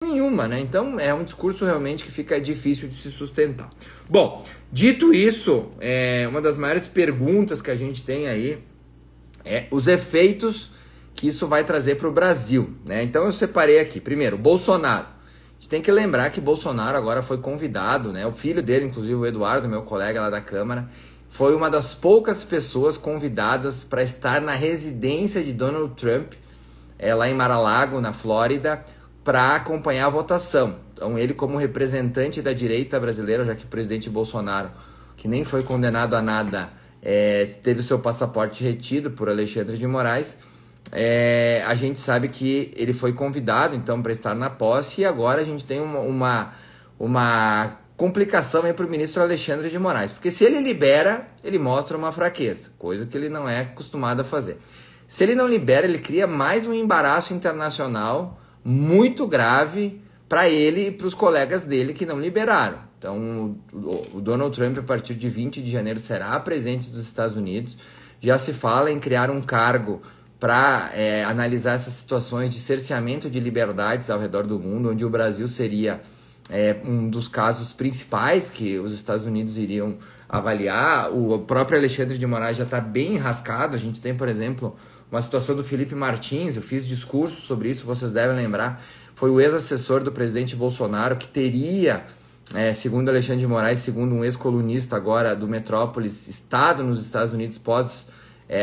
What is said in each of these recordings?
nenhuma, né? Então é um discurso realmente que fica difícil de se sustentar. Bom, dito isso, uma das maiores perguntas que a gente tem aí é os efeitos que isso vai trazer para o Brasil, né? Então eu separei aqui, primeiro, Bolsonaro. A gente tem que lembrar que Bolsonaro agora foi convidado, né? O filho dele, inclusive o Eduardo, meu colega lá da Câmara, foi uma das poucas pessoas convidadas para estar na residência de Donald Trump, lá em Mar-a-Lago, na Flórida, para acompanhar a votação. Então ele, como representante da direita brasileira, já que o presidente Bolsonaro, que nem foi condenado a nada, teve seu passaporte retido por Alexandre de Moraes, a gente sabe que ele foi convidado então para estar na posse, e agora a gente tem uma complicação aí para o ministro Alexandre de Moraes, porque se ele libera, ele mostra uma fraqueza, coisa que ele não é acostumado a fazer. Se ele não libera, ele cria mais um embaraço internacional muito grave para ele e para os colegas dele que não liberaram. Então, o Donald Trump, a partir de 20 de janeiro, será presidente dos Estados Unidos. Já se fala em criar um cargo para analisar essas situações de cerceamento de liberdades ao redor do mundo, onde o Brasil seria um dos casos principais que os Estados Unidos iriam avaliar. O próprio Alexandre de Moraes já está bem enrascado. A gente tem, por exemplo, uma situação do Felipe Martins. Eu fiz discurso sobre isso, vocês devem lembrar. Foi o ex-assessor do presidente Bolsonaro que teria, segundo Alexandre de Moraes, segundo um ex-colunista agora do Metrópolis, estado nos Estados Unidos pós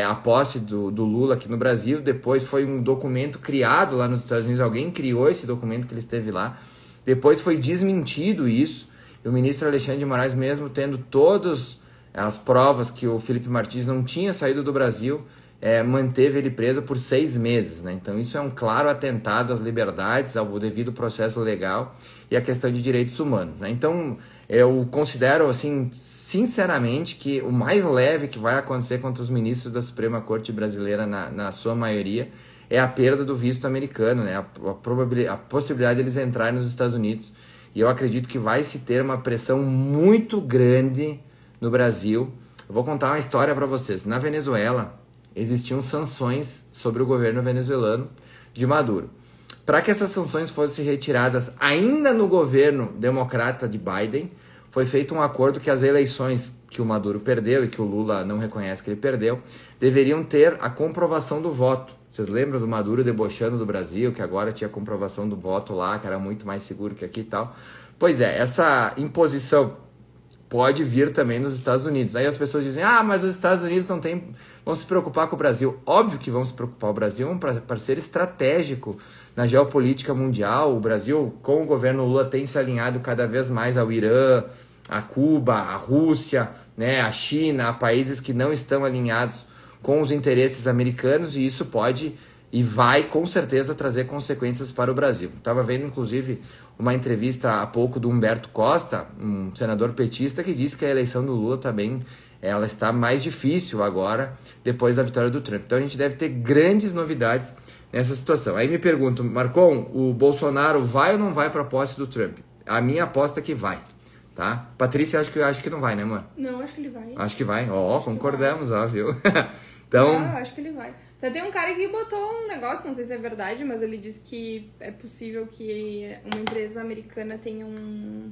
a posse do Lula aqui no Brasil. Depois foi um documento criado lá nos Estados Unidos, alguém criou esse documento que ele esteve lá. Depois foi desmentido isso, e o ministro Alexandre de Moraes, mesmo tendo todas as provas que o Felipe Martins não tinha saído do Brasil, manteve ele preso por 6 meses, né? Então isso é um claro atentado às liberdades, ao devido processo legal e à questão de direitos humanos, né? Então eu considero, assim, sinceramente, que o mais leve que vai acontecer contra os ministros da Suprema Corte Brasileira, na sua maioria, é a perda do visto americano, né? A possibilidade deles entrarem nos Estados Unidos. E eu acredito que vai se ter uma pressão muito grande no Brasil. Eu vou contar uma história para vocês. Na Venezuela, existiam sanções sobre o governo venezuelano de Maduro. Para que essas sanções fossem retiradas ainda no governo democrata de Biden, foi feito um acordo que as eleições que o Maduro perdeu e que o Lula não reconhece que ele perdeu, deveriam ter a comprovação do voto. Vocês lembram do Maduro debochando do Brasil, que agora tinha comprovação do voto lá, que era muito mais seguro que aqui e tal? Pois é, essa imposição pode vir também nos Estados Unidos. Aí as pessoas dizem, mas os Estados Unidos vão se preocupar com o Brasil. Óbvio que vão se preocupar. O Brasil é um parceiro estratégico na geopolítica mundial. O Brasil, com o governo Lula, tem se alinhado cada vez mais ao Irã, a Cuba, a Rússia, né, a China, a países que não estão alinhados com os interesses americanos, e isso pode e vai com certeza trazer consequências para o Brasil. Estava vendo inclusive uma entrevista há pouco do Humberto Costa, um senador petista, que disse que a eleição do Lula também ela está mais difícil agora, depois da vitória do Trump. Então a gente deve ter grandes novidades nessa situação. Aí me pergunto, Marcon, o Bolsonaro vai ou não vai para a posse do Trump? A minha aposta é que vai. Tá? Patrícia, acho que não vai, né, amor? Não, acho que ele vai. Acho que vai. Concordamos, viu? Então... acho que ele vai. Então, tem um cara que botou um negócio, não sei se é verdade, mas ele disse que é possível que uma empresa americana tenha um...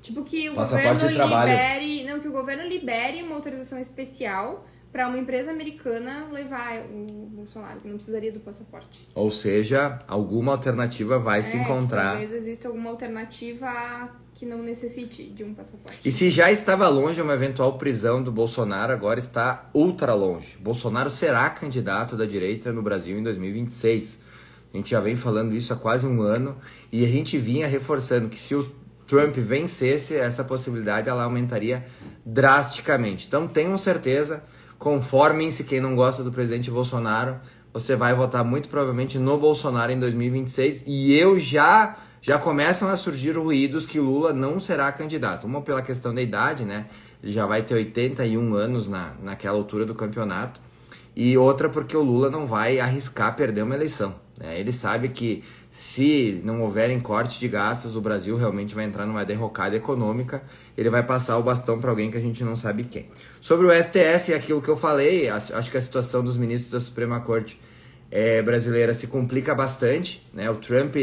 Tipo, que o governo libere... Não, que o governo libere uma autorização especial para uma empresa americana levar o Bolsonaro, que não precisaria do passaporte. Ou seja, alguma alternativa vai se encontrar. Talvez exista alguma alternativa que não necessite de um passaporte. E se já estava longe uma eventual prisão do Bolsonaro, agora está ultra longe. Bolsonaro será candidato da direita no Brasil em 2026. A gente já vem falando isso há quase um ano e a gente vinha reforçando que se o Trump vencesse, essa possibilidade ela aumentaria drasticamente. Então tenham certeza, conformem-se, quem não gosta do presidente Bolsonaro, você vai votar muito provavelmente no Bolsonaro em 2026, e já começam a surgir ruídos que Lula não será candidato. Uma pela questão da idade, né? Ele já vai ter 81 anos naquela altura do campeonato. E outra porque o Lula não vai arriscar perder uma eleição, né? Ele sabe que se não houverem corte de gastos, o Brasil realmente vai entrar numa derrocada econômica. Ele vai passar o bastão para alguém que a gente não sabe quem. Sobre o STF, aquilo que eu falei, acho que a situação dos ministros da Suprema Corte brasileira se complica bastante, né? O Trump...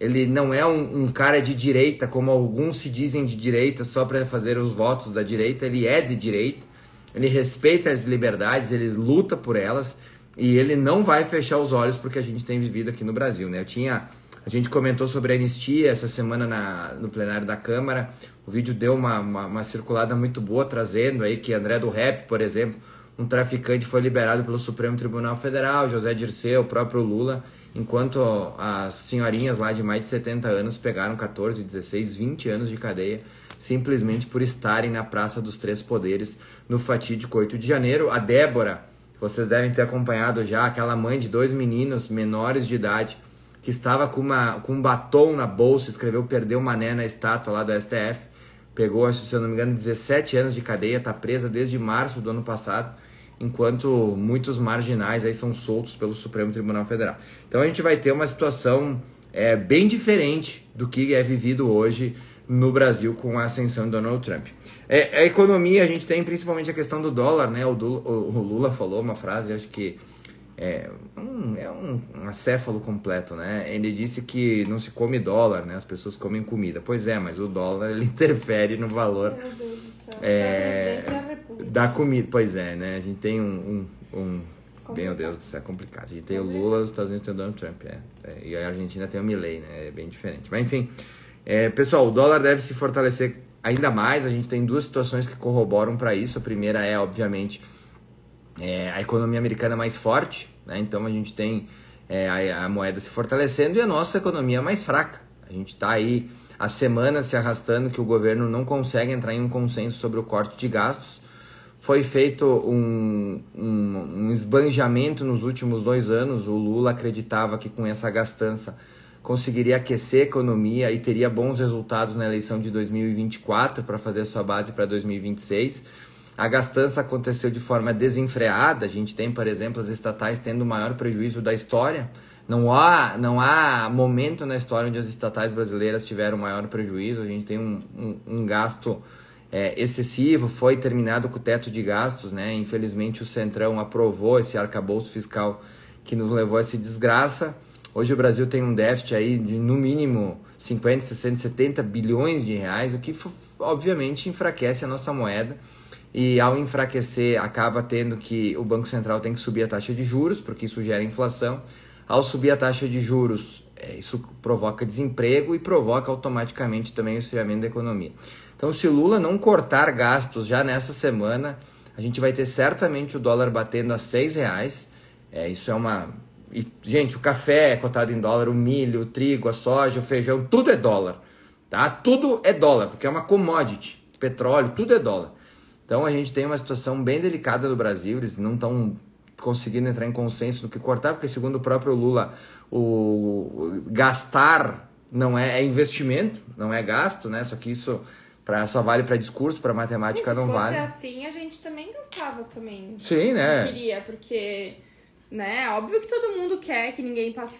ele não é um cara de direita, como alguns se dizem de direita só para fazer os votos da direita. Ele é de direita, ele respeita as liberdades, ele luta por elas e ele não vai fechar os olhos porque a gente tem vivido aqui no Brasil, né? A gente comentou sobre a anistia essa semana no plenário da Câmara. O vídeo deu uma circulada muito boa, trazendo aí que André do Rep, por exemplo, um traficante, foi liberado pelo Supremo Tribunal Federal, José Dirceu, o próprio Lula, enquanto as senhorinhas lá de mais de 70 anos pegaram 14, 16, 20 anos de cadeia, simplesmente por estarem na Praça dos Três Poderes, no fatídico 8 de janeiro. A Débora, vocês devem ter acompanhado já, aquela mãe de 2 meninos menores de idade, que estava com um batom na bolsa, escreveu "perdeu mané" na estátua lá do STF, pegou, se eu não me engano, 17 anos de cadeia, está presa desde março do ano passado, enquanto muitos marginais aí são soltos pelo Supremo Tribunal Federal. Então a gente vai ter uma situação bem diferente do que é vivido hoje no Brasil com a ascensão de Donald Trump. A economia, a gente tem principalmente a questão do dólar, né? O Lula falou uma frase, acho que um acéfalo completo, né? Ele disse que não se come dólar, né? As pessoas comem comida. Pois é, mas o dólar, ele interfere no valor Meu Deus do céu. Presidente da República. Da comida. Pois é, né? A gente tem meu Deus do céu, é complicado. A gente tem o Lula, os Estados Unidos tem o Donald Trump, e a Argentina tem o Milei, né? É bem diferente. Mas enfim, pessoal, o dólar deve se fortalecer ainda mais. A gente tem duas situações que corroboram para isso. A primeira é, obviamente, a economia americana mais forte, né? Então a gente tem a moeda se fortalecendo e a nossa economia mais fraca. A gente está aí há semanas se arrastando que o governo não consegue entrar em um consenso sobre o corte de gastos. Foi feito um esbanjamento nos últimos 2 anos. O Lula acreditava que com essa gastança conseguiria aquecer a economia e teria bons resultados na eleição de 2024 para fazer sua base para 2026. A gastança aconteceu de forma desenfreada. A gente tem, por exemplo, as estatais tendo o maior prejuízo da história. Não há momento na história onde as estatais brasileiras tiveram maior prejuízo. A gente tem um gasto excessivo. Foi terminado com o teto de gastos, né? Infelizmente o Centrão aprovou esse arcabouço fiscal que nos levou a essa desgraça. Hoje o Brasil tem um déficit aí de no mínimo 50, 60, 70 bilhões de reais, o que obviamente enfraquece a nossa moeda. E ao enfraquecer, acaba tendo que o Banco Central tem que subir a taxa de juros, porque isso gera inflação. Ao subir a taxa de juros, isso provoca desemprego e provoca automaticamente também o esfriamento da economia. Então, se o Lula não cortar gastos já nessa semana, a gente vai ter certamente o dólar batendo a R$6. Isso é uma... E, gente, o café é cotado em dólar, o milho, o trigo, a soja, o feijão, tudo é dólar. Tá? Tudo é dólar, porque é uma commodity. Petróleo, tudo é dólar. Então a gente tem uma situação bem delicada no Brasil. Eles não estão conseguindo entrar em consenso no que cortar, porque segundo o próprio Lula, o gastar não é investimento, não é gasto, né? Só que isso só vale para discurso, para matemática não vale. Se fosse assim, a gente também gastava também. Sim, né? Eu queria, porque, né, óbvio que todo mundo quer que ninguém passe